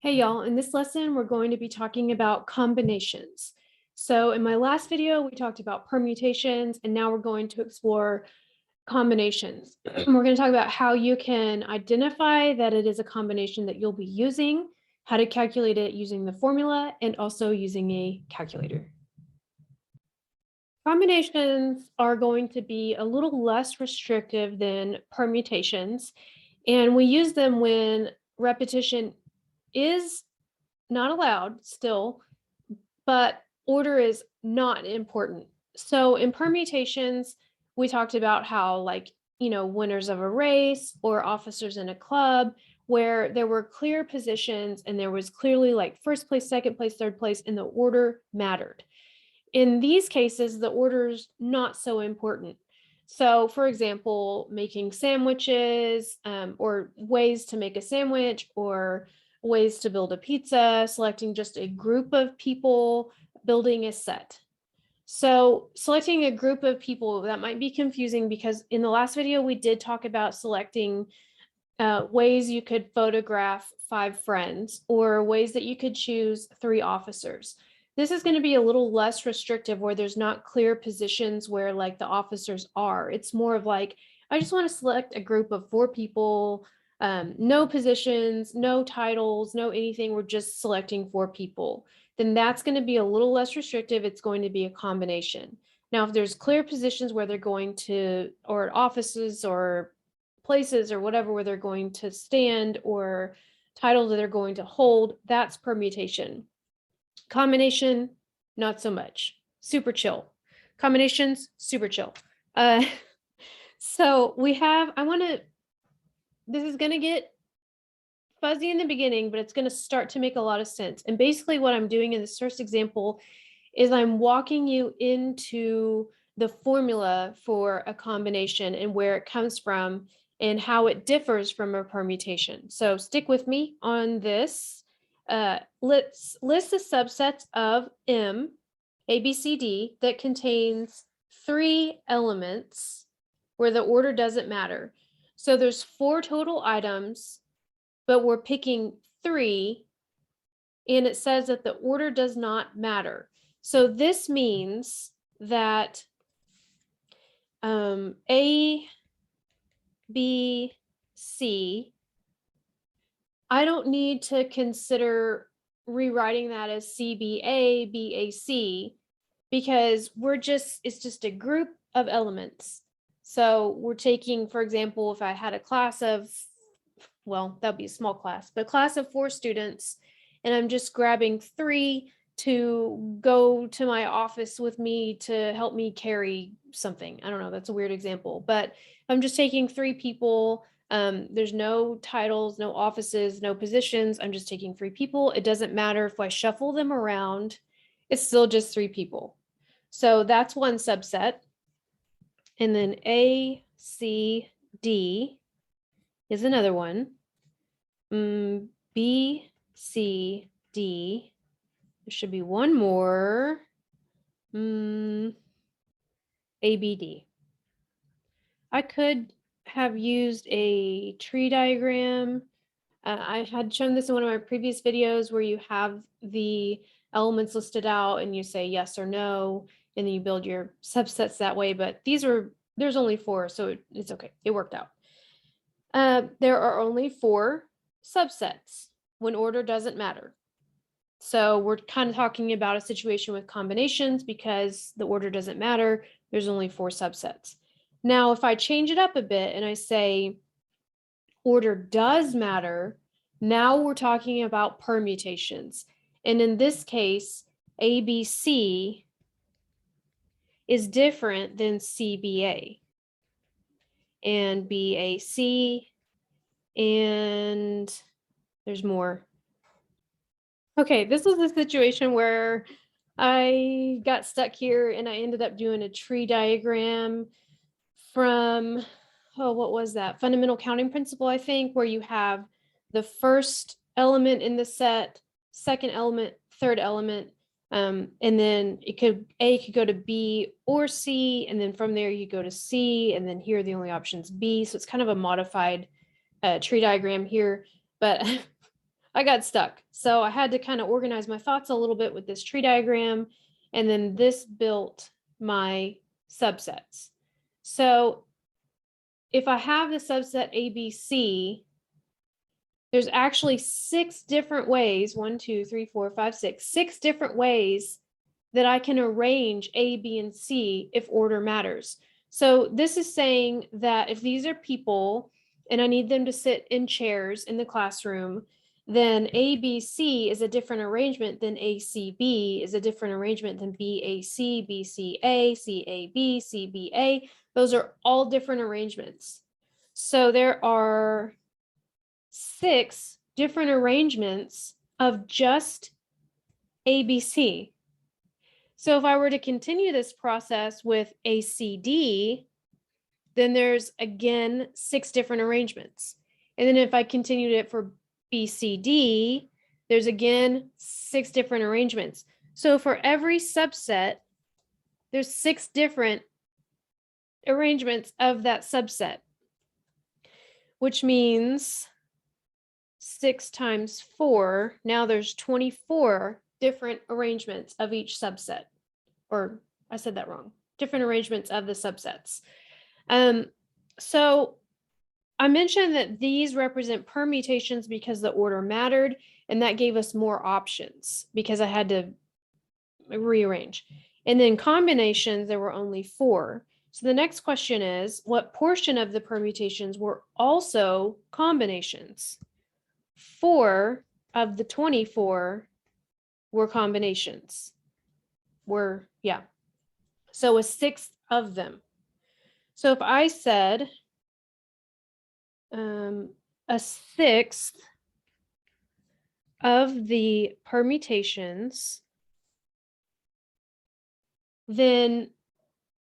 Hey y'all, in this lesson, we're going to be talking about combinations. So in my last video, we talked about permutations, and now we're going to explore combinations. We're going to talk about how you can identify that it is a combination that you'll be using, how to calculate it using the formula, and also using a calculator. Combinations are going to be a little less restrictive than permutations, and we use them when repetition is not allowed still, but order is not important. So in permutations, we talked about how winners of a race or officers in a club where there were clear positions and there was clearly like first place, second place, third place, and the order mattered. In these cases, the order's not so important. So, for example, making sandwiches or ways to make a sandwich or ways to build a pizza, selecting just a group of people, building a set. So selecting a group of people, that might be confusing because in the last video, we did talk about selecting ways you could photograph 5 friends or ways that you could choose 3 officers. This is going to be a little less restrictive where there's not clear positions where like the officers are. It's more of like, I just want to select a group of 4 people, no positions, no titles, no anything. We're just selecting 4 people. Then that's going to be a little less restrictive. It's going to be a combination. Now, if there's clear positions where they're going to, or offices or places or whatever where they're going to stand or titles that they're going to hold, that's permutation. Combination, not so much. Super chill. Combinations, super chill. So we have, this is going to get fuzzy in the beginning, but it's going to start to make a lot of sense. And basically what I'm doing in this first example is I'm walking you into the formula for a combination and where it comes from and how it differs from a permutation. So stick with me on this. Let's list the subsets of M, A, B, C, D that contains 3 elements where the order doesn't matter. So there's 4 total items, but we're picking 3, and it says that the order does not matter. So this means that A, B, C, I don't need to consider rewriting that as CBA, BAC, because it's just a group of elements. So we're taking, for example, if I had a class of, well, that'd be a small class, but class of 4 students, and I'm just grabbing 3 to go to my office with me to help me carry something. I don't know, that's a weird example, but I'm just taking 3 people. There's no titles, no offices, no positions. I'm just taking 3 people. It doesn't matter if I shuffle them around, it's still just 3 people. So that's one subset. And then A, C, D is another one. B, C, D. There should be one more. A, B, D. I could have used a tree diagram. I had shown this in one of my previous videos where you have the elements listed out and you say yes or no, and then you build your subsets that way. But there's only 4, so it's okay. It worked out. There are only 4 subsets when order doesn't matter. So we're kind of talking about a situation with combinations because the order doesn't matter. There's only 4 subsets. Now, if I change it up a bit and I say order does matter, now we're talking about permutations. And in this case, ABC is different than CBA and BAC, and there's more. Okay, this was a situation where I got stuck here and I ended up doing a tree diagram from, what was that? Fundamental counting principle, I think, where you have the first element in the set, second element, third element, and then A could go to B or C, and then from there you go to C, and then here are the only options B. So it's kind of a modified tree diagram here, but I got stuck. So I had to kind of organize my thoughts a little bit with this tree diagram. And then this built my subsets. So if I have the subset ABC, there's actually 6 different ways, 1, 2, 3, 4, 5, 6 different ways that I can arrange A, B, and C if order matters. So this is saying that if these are people and I need them to sit in chairs in the classroom, then ABC is a different arrangement than ACB is a different arrangement than BAC, BCA, CAB, CBA. Those are all different arrangements. So there are 6 different arrangements of just ABC. So if I were to continue this process with ACD, then there's again 6 different arrangements. And then if I continued it for BCD, there's again 6 different arrangements. So for every subset, there's 6 different arrangements of that subset, which means 6 times 4, now there's 24 different arrangements of each subset. Or I said that wrong. Different arrangements of the subsets. So I mentioned that these represent permutations because the order mattered, and that gave us more options because I had to rearrange. And then combinations, there were only 4. So the next question is, what portion of the permutations were also combinations? 4 of the 24 were combinations. So a 6th of them. So if I said a 6th of the permutations, then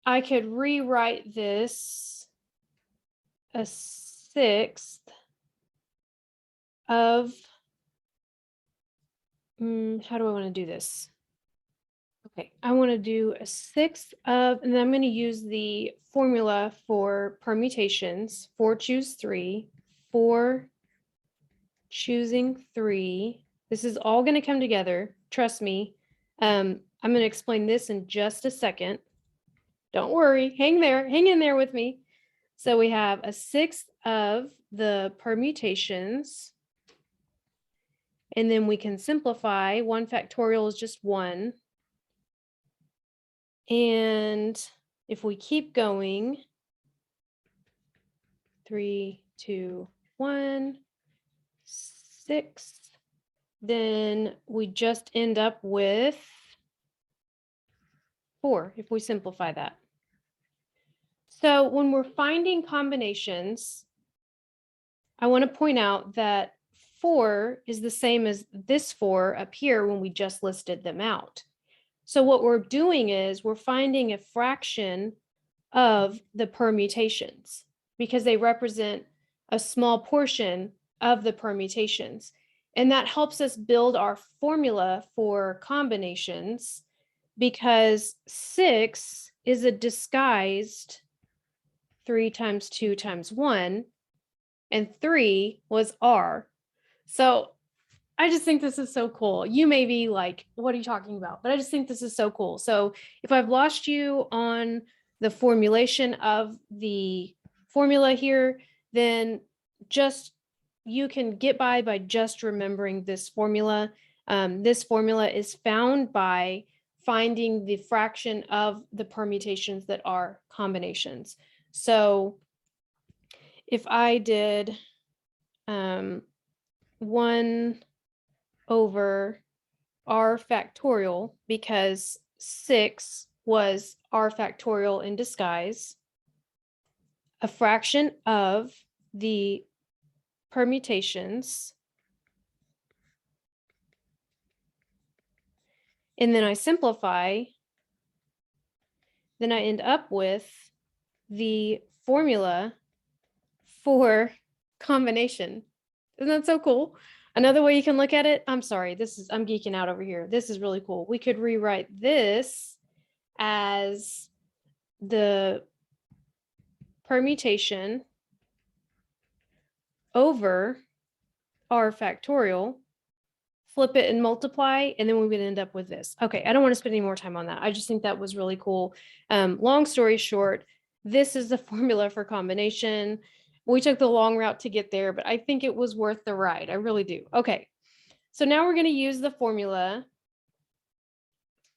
I could rewrite this a 6th of, how do I want to do this? Okay, I want to do a 6th of, and then I'm going to use the formula for permutations, 4 choose 3, 4 choosing 3. This is all going to come together. Trust me. I'm going to explain this in just a second. Don't worry. Hang in there with me. So we have a 6th of the permutations. And then we can simplify. 1 factorial is just 1. And if we keep going, 3, 2, 1, 6, then we just end up with 4 if we simplify that. So when we're finding combinations, I want to point out that 4 is the same as this 4 up here when we just listed them out. So what we're doing is we're finding a fraction of the permutations because they represent a small portion of the permutations. And that helps us build our formula for combinations because 6 is a disguised 3 times 2 times 1, and 3 was R. So I just think this is so cool. You may be like, what are you talking about? But I just think this is so cool. So if I've lost you on the formulation of the formula here, then just you can get by just remembering this formula. This formula is found by finding the fraction of the permutations that are combinations. So if I did 1 over r factorial, because 6 was r factorial in disguise, a fraction of the permutations, and then I simplify, then I end up with the formula for combination. Isn't that so cool? Another way you can look at it, I'm sorry, I'm geeking out over here. This is really cool. We could rewrite this as the permutation over r factorial. flip it and multiply, and then we would end up with this. Okay, I don't want to spend any more time on that. I just think that was really cool. Long story short, this is the formula for combination. We took the long route to get there, but I think it was worth the ride. I really do. Okay, so now we're going to use the formula,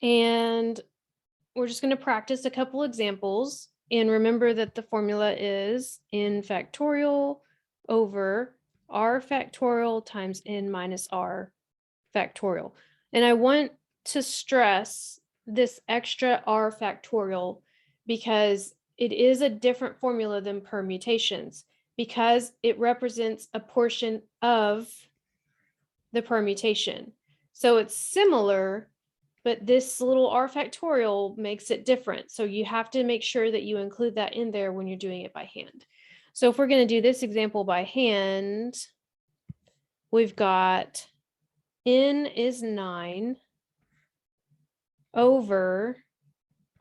and we're just going to practice a couple examples. And remember that the formula is n factorial over r factorial times n minus r factorial. And I want to stress this extra r factorial because it is a different formula than permutations, because it represents a portion of the permutation. So it's similar, but this little r factorial makes it different. So you have to make sure that you include that in there when you're doing it by hand. So if we're going to do this example by hand, we've got n is 9 over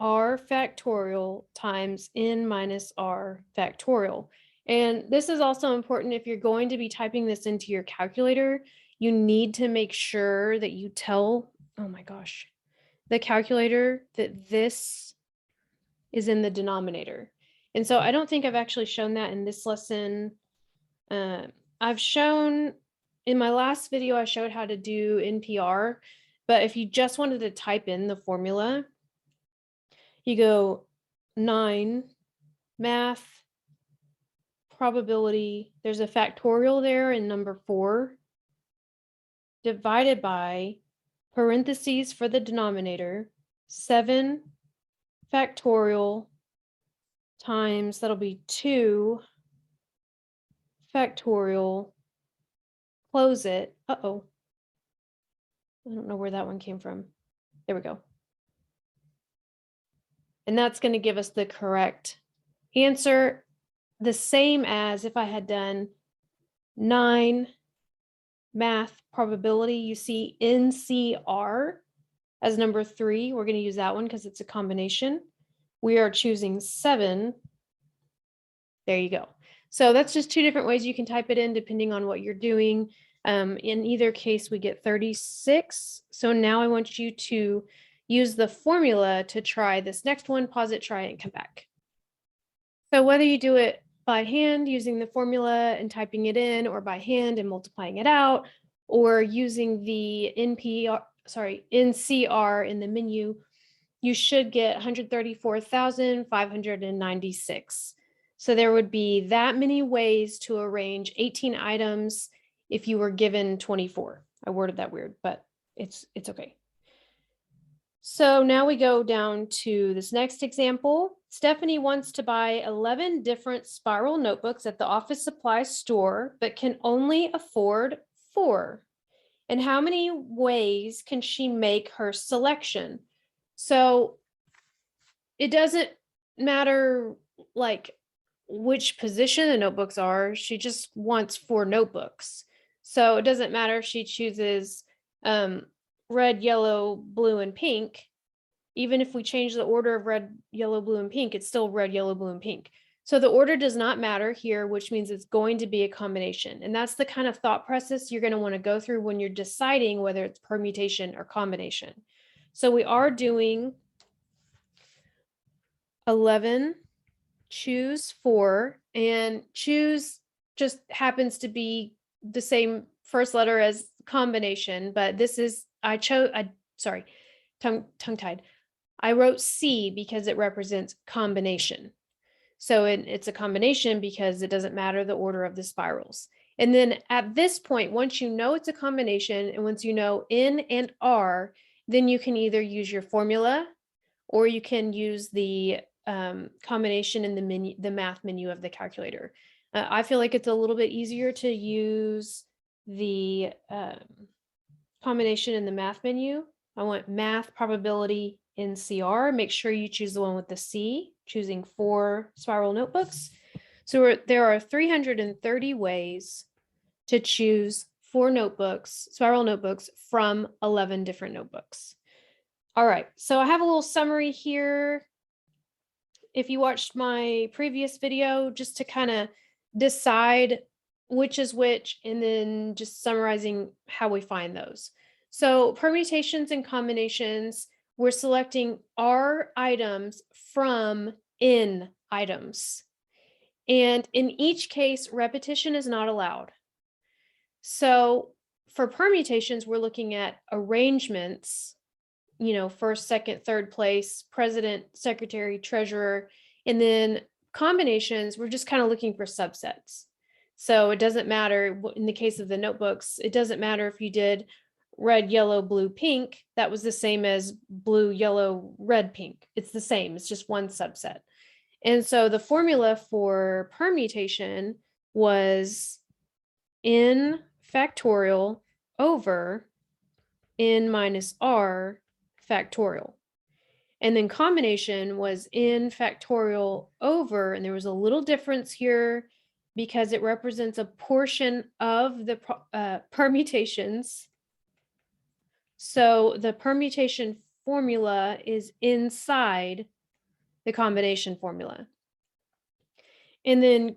r factorial times n minus r factorial. And this is also important if you're going to be typing this into your calculator. You need to make sure that you tell, oh my gosh, the calculator that this is in the denominator. And so I don't think I've actually shown that in this lesson. I've shown in my last video, I showed how to do NPR, but if you just wanted to type in the formula, you go 9 math probability, there's a factorial there in number 4, divided by parentheses for the denominator, 7 factorial times, that'll be 2 factorial, close it. Uh-oh. I don't know where that one came from. There we go. And that's going to give us the correct answer, the same as if I had done 9 math probability. You see NCR as number 3. We're going to use that one because it's a combination. We are choosing 7. There you go. So that's just 2 different ways you can type it in depending on what you're doing. In either case, we get 36. So now I want you to use the formula to try this next one, pause it, try it, and come back. So whether you do it by hand using the formula and typing it in, or by hand and multiplying it out, or using the NCR in the menu, you should get 134,596. So there would be that many ways to arrange 18 items if you were given 24. I worded that weird, but it's okay. So now we go down to this next example. Stephanie wants to buy 11 different spiral notebooks at the office supply store, but can only afford 4. And how many ways can she make her selection? So it doesn't matter like which position the notebooks are. She just wants 4 notebooks. So it doesn't matter if she chooses red, yellow, blue, and pink. Even if we change the order of red, yellow, blue, and pink, it's still red, yellow, blue, and pink. So the order does not matter here, which means it's going to be a combination. And that's the kind of thought process you're going to want to go through when you're deciding whether it's permutation or combination. So we are doing 11, choose 4, and choose just happens to be the same first letter as combination, but this is, tongue-tied. I wrote C because it represents combination. So it's a combination because it doesn't matter the order of the spirals. And then at this point, once you know it's a combination, and once you know N and R, then you can either use your formula, or you can use the combination in the menu, the math menu of the calculator. I feel like it's a little bit easier to use the combination in the math menu. I want math probability NCR. Make sure you choose the one with the C, choosing 4 spiral notebooks. So there are 330 ways to choose 4 notebooks, spiral notebooks, from 11 different notebooks. All right, so I have a little summary here. If you watched my previous video, just to kind of decide which is which, and then just summarizing how we find those. So permutations and combinations, we're selecting R items from N items. And in each case, repetition is not allowed. So for permutations, we're looking at arrangements, first, second, third place, president, secretary, treasurer, and then combinations, we're just kind of looking for subsets. So it doesn't matter in the case of the notebooks, it doesn't matter if you did red, yellow, blue, pink, that was the same as blue, yellow, red, pink. It's the same, it's just one subset. And so the formula for permutation was n factorial over n minus r factorial. And then combination was n factorial over, and there was a little difference here because it represents a portion of the permutations. So the permutation formula is inside the combination formula. And then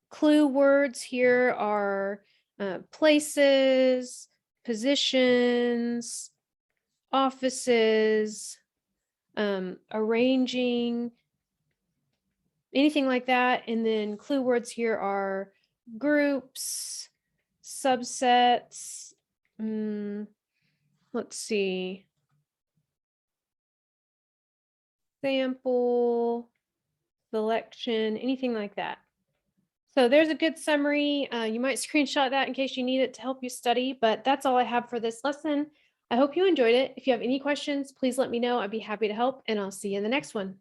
clue words here are places, positions, offices, arranging, anything like that. And then clue words here are groups, subsets, let's see, sample, selection, anything like that. So there's a good summary. You might screenshot that in case you need it to help you study, but that's all I have for this lesson. I hope you enjoyed it. If you have any questions, please let me know. I'd be happy to help, and I'll see you in the next one.